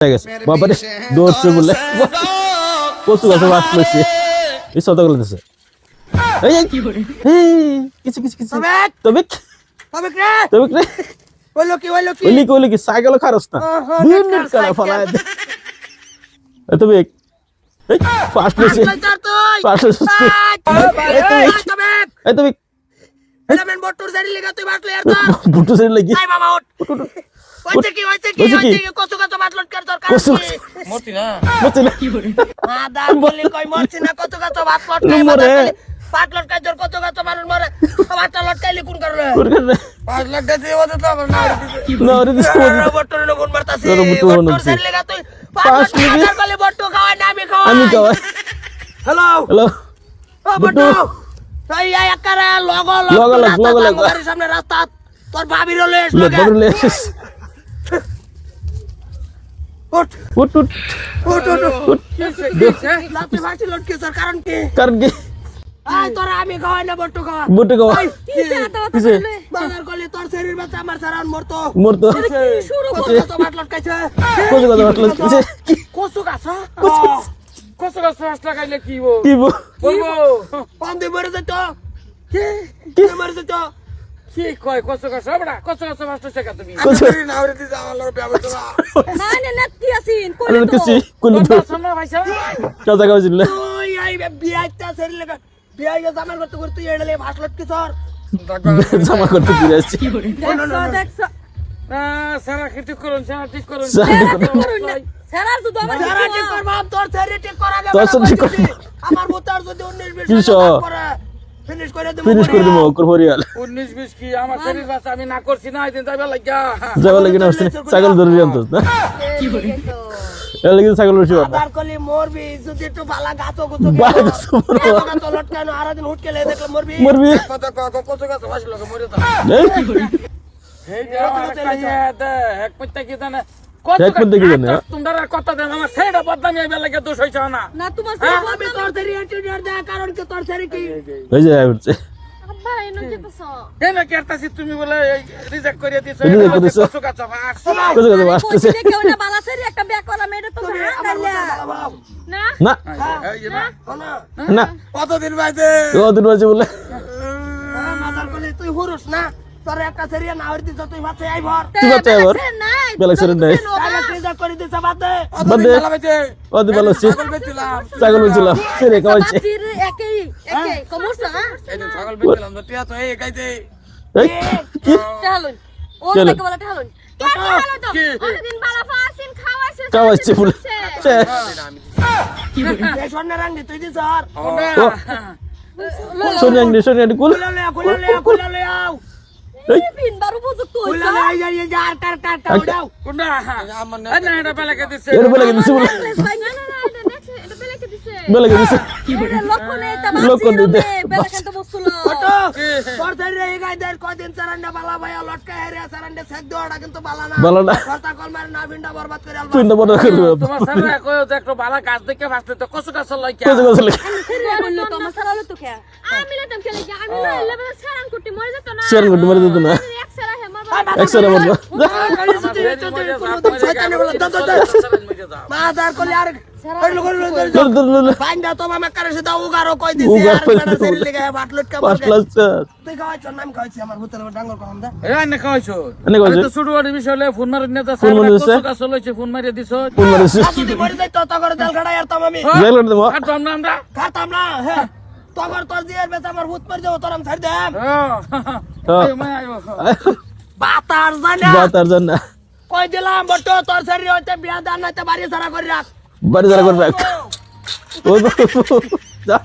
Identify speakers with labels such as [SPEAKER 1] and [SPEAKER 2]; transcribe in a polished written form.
[SPEAKER 1] বাবারে দৌড়ছে বলে কচু গাছে বাস লইছে এই সদা গলে দিছে এই কিছু কিছু কিছু তবে রে ওইলো কি সাইকেল খারস না 2 মিনিট করা ফলায় তবে এই ফাস্ট লইছে এই তবে
[SPEAKER 2] এলামেন বট্টুর সাইডে লাগা তুই বাটলে আর তোর
[SPEAKER 1] বুটু সাইড লাগি
[SPEAKER 2] আই বাবা ওঠ ওইছে কি কত কত বাটলট কর দরকার মরছি না
[SPEAKER 1] কি করে
[SPEAKER 2] আদা বলি কই মরছি না কত কত বাটলট বাটলট কাজ দর কত কত মানুষ মরে বাটলট কাইলে কোন করলে বাটলট দে ওতে তো না রে দিস বট্টুর লোক কোন মারতাছে বট্টুর সাইডে লাগা তুই 5 মিনিট কলে বট্টু খাওয়াই না আমি খাওয়াই হ্যালো ও বট্টু তাই একারে লগো বাড়ির সামনে রাস্তা তোর ভাবির লেস উঠ লাতে ভাটি লটকে স্যার কারণ কি আই তোরা আমি খাওয়াই না বট্টু খাওয়া
[SPEAKER 1] কিসে
[SPEAKER 2] বাজার করলে তোর শরীর বাচ্চা আমার সারান মরতো
[SPEAKER 1] শুরু
[SPEAKER 2] করতে তো বাট লটকাইছে কসু গাছা কসু গাছ রাস্তা খাইলে কি বলবো পান্দি মরে যেত কি মরে যেত কি কয় কসু গাছ বড়া কসু গাছ মাস্ট শেখা তুমি না ওরে দিছ আমার লড় বিয়া বলতো না না কি আছিন
[SPEAKER 1] কোন তো
[SPEAKER 2] সামনে ভাইসা
[SPEAKER 1] কাজা গাওছিল
[SPEAKER 2] ওই আই বিয়াইতা শরীর লাগা বিয়াইয়া জামার করতে তুই এড়ালে ভাসলত কি স্যার
[SPEAKER 1] জামা করতে ফিরে আসছি
[SPEAKER 2] দেখছ সারা ঠিক করুন
[SPEAKER 3] সারা তো আমার
[SPEAKER 2] সারা ঠিক কর বাপ তোর শরীর ঠিক করা যাবে আমার মোতার যদি 19 20 করে ফিনিশ করে
[SPEAKER 1] দেব করহরিয়াল
[SPEAKER 2] 19 20 কি আমার শরীর বাস আমি না করছি না আইদিন যাইবা
[SPEAKER 1] লাগা না ছাগল ধরে আনতো না
[SPEAKER 3] কি করে
[SPEAKER 1] এর লাগি ছাগল রসি
[SPEAKER 2] আদার কলি মরবি যদি একটু বালা গাছো তো লটকানো আর দিন হুটকে লে দেখলে মরবি কত কত গাছ ভাসলো মরে তো এই যে এক পত্তা কি জানে তোমরা কথা দেন আমার সেইটা বদনামি হইবে লাগে দোষ হইছ না
[SPEAKER 3] না তোমার
[SPEAKER 2] আমি তোর ধরি এটিটিউড দে কারণ কি তোর শরীর কি
[SPEAKER 1] এই যে আইছে
[SPEAKER 3] আব্বা এনো কি বসো
[SPEAKER 2] এনে কেরতাছি তুমি বলে রিজেক্ট করিয়া দিছো কসু গাছ ভাস
[SPEAKER 1] আসতেছে
[SPEAKER 3] কেউ না বালাসেরি একটা ব্যাক করা মেরে তো না
[SPEAKER 1] না না
[SPEAKER 2] কতদিন বাজে
[SPEAKER 1] বলে
[SPEAKER 2] মাদার কলি তুই হুরুস না তোর একটা সেরিয়া না হইতি তুই ভাতে আই ভর
[SPEAKER 1] তুই ভাতে আই ভর বেলাক্সের নাই
[SPEAKER 2] ডাইরেক্ট রিজেক্ট করে দিছ বাতে
[SPEAKER 1] ওদি ভালো ছিল ছাগল বেচিলাম সেরে কাওয়াইছে
[SPEAKER 3] একই কমছ না
[SPEAKER 2] এই দিন ছাগল বেচিলাম তো টিয়া তো এই গাইছে
[SPEAKER 1] এই কি
[SPEAKER 3] ঠালুন ও থেকে বলা ঠালুন
[SPEAKER 2] কি
[SPEAKER 3] দিন বালা ফাসিন
[SPEAKER 1] কাওয়াইছে ফুল
[SPEAKER 3] কি করে
[SPEAKER 2] এই সোনা রাঙ্গি তুই দিছ আর
[SPEAKER 1] সোনিয়াংডি কুল
[SPEAKER 2] কুলালে আও
[SPEAKER 1] এই
[SPEAKER 3] পিন বারু বুঝুক তো
[SPEAKER 2] কুলালে আই যার কার উড়াও কোনটা আমার না এটা বেলাকে দিছে
[SPEAKER 1] এর বেলাকে দিছে বলে
[SPEAKER 3] না এটা নেক্সট এটা বেলাকে দিছে
[SPEAKER 1] বেলাকে দিছে
[SPEAKER 3] কি করে লক্ষ্য নেই তা
[SPEAKER 1] লক্ষ্য দিতে
[SPEAKER 3] বেলাকে তো বসছিল
[SPEAKER 2] তোর ধরে এই গাইদের কদিন সারান্ডা বালা ভাইয়া লটকা হেরিয়া সারান্ডা সেক দেওয়াটা কিন্তু বালা না কথা কল মারে না ভিন্ডা বরবাদ করে আলবা
[SPEAKER 1] পিন্ডা বড় করে
[SPEAKER 2] তোমার সারা কইও যে একটা বালা গাছ দেখে ফাসতে তো কসু গাছ লই কি
[SPEAKER 1] কসু গাছ লই
[SPEAKER 3] বললো তো আমার সারা তো কে আমি লাতাম কে লাগি আমি না লেভেল সারান করতে মরে যেত না
[SPEAKER 1] শেয়ার করতে মরে যেত না
[SPEAKER 3] এক সারা হে মারবা
[SPEAKER 1] এক সারা মারবা
[SPEAKER 2] মাদার কলি আর বাইন্দা তো মামা করে সেটা উগারো কই দিছে আর বেটা সেরি লাগা বাটলট কা তুই খাওয়াইছ নাম খাওয়াইছি আমার ভূতের ডাঙ্গর কম দা এ আনে খাওয়াইছো তো শুরু আর বিষয় হলে ফোন মারি নেতা সারা কসু গাছ লইছে ফোন মারি দিছো
[SPEAKER 1] ফোন মারিছিস
[SPEAKER 2] যদি মরে যাই তো তগর জাল খাড়া আর তাম আমি
[SPEAKER 1] জেল করে দেব
[SPEAKER 2] খাতাম না আমরা খাতাম না হ্যাঁ তগর তোর জিয়ার বেচ আমার ভূত মারি যাবো তোর আমি ছাড় দেম বাতার জানা কই দিলাম বটো তোর শরীর হইতে বিয়া দান নাইতে বাড়ি সারা করে রাখ
[SPEAKER 1] বাড়ি সারা করে রাখ ওই যা